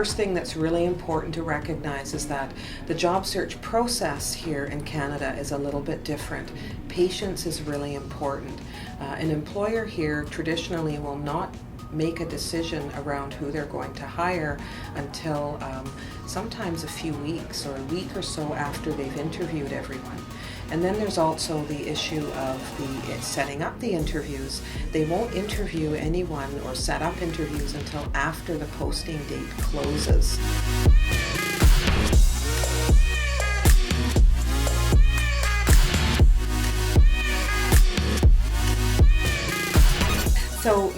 first thing that's really important to recognize is that the job search process here in Canada is a little bit different. Patience is really important. An employer here traditionally will not make a decision around who they're going to hire until sometimes a few weeks or a week or so after they've interviewed everyone. And then there's also the issue of setting up the interviews. They won't interview anyone or set up interviews until after the posting date closes. So,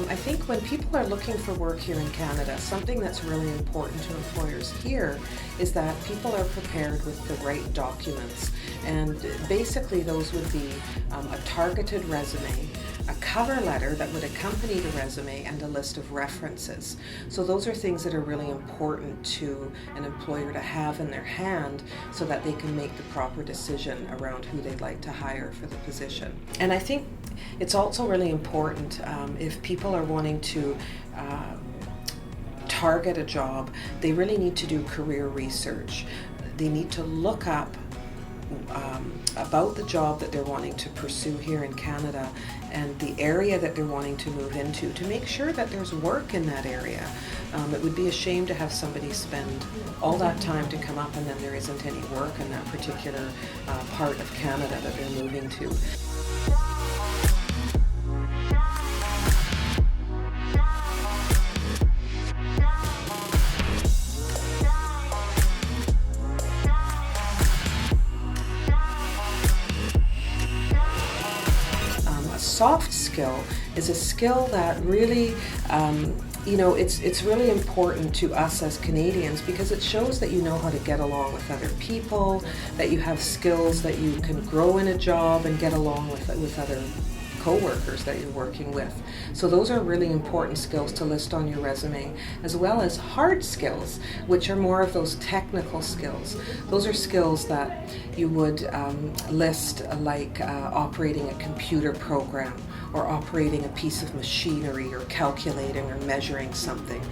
I think when people are looking for work here in Canada, something that's really important to employers here is that people are prepared with the right documents. And basically those would be a targeted resume, a cover letter that would accompany the resume, and a list of references. So those are things that are really important to an employer to have in their hand so that they can make the proper decision around who they'd like to hire for the position. And I think it's also really important if people are wanting to target a job, they really need to do career research. They need to look up about the job that they're wanting to pursue here in Canada and the area that they're wanting to move into to make sure that there's work in that area. It would be a shame to have somebody spend all that time to come up and then there isn't any work in that particular part of Canada that they're moving to. Soft skill is a skill that really, it's really important to us as Canadians because it shows that you know how to get along with other people, that you have skills that you can grow in a job and get along with other co-workers that you're working with. So those are really important skills to list on your resume, as well as hard skills, which are more of those technical skills. Those are skills that you would list like operating a computer program or operating a piece of machinery or calculating or measuring something.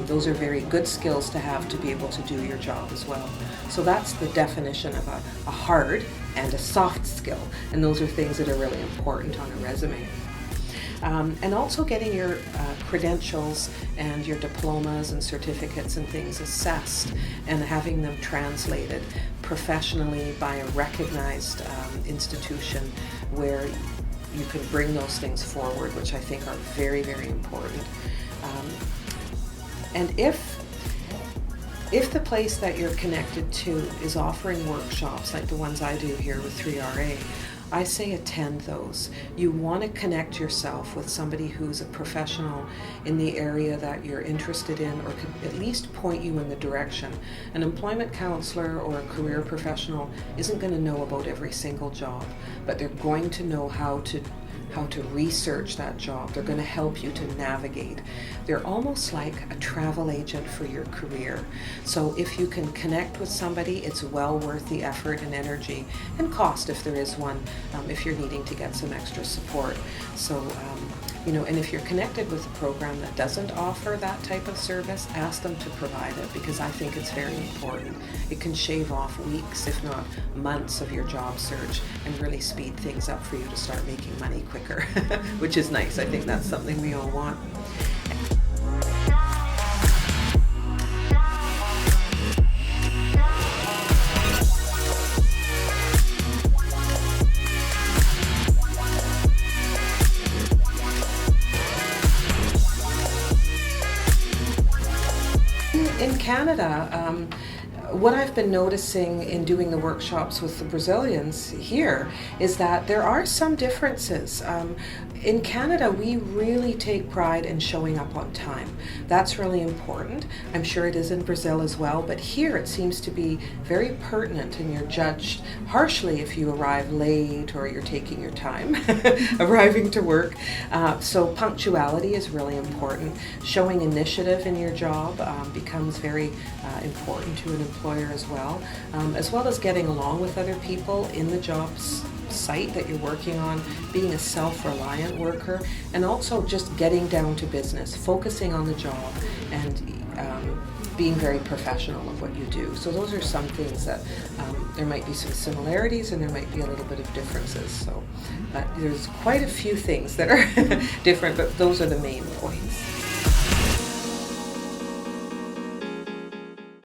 Those are very good skills to have to be able to do your job as well. So that's the definition of a hard and a soft skill, and those are things that are really important on a resume. And also getting your credentials and your diplomas and certificates and things assessed and having them translated professionally by a recognized institution where you can bring those things forward, which I think are very, very important. And if the place that you're connected to is offering workshops like the ones I do here with 3RA, I say attend those. You want to connect yourself with somebody who's a professional in the area that you're interested in or could at least point you in the direction. An employment counselor or a career professional isn't going to know about every single job, but they're going to know how to research that job. They're going to help you to navigate. They're almost like a travel agent for your career. So if you can connect with somebody, it's well worth the effort and energy and cost if there is one, if you're needing to get some extra support. So, and if you're connected with a program that doesn't offer that type of service, ask them to provide it because I think it's very important. It can shave off weeks, if not months, of your job search and really speed things up for you to start making money quicker, which is nice. I think that's something we all want. In Canada, what I've been noticing in doing the workshops with the Brazilians here is that there are some differences. In Canada, we really take pride in showing up on time. That's really important. I'm sure it is in Brazil as well, but here it seems to be very pertinent and you're judged harshly if you arrive late or you're taking your time arriving to work. So punctuality is really important. Showing initiative in your job becomes very important to an employer as well as getting along with other people in the job site that you're working on, being a self-reliant worker, and also just getting down to business, focusing on the job, and being very professional at what you do. So those are some things that there might be some similarities and there might be a little bit of differences. So there's quite a few things that are different, but those are the main points.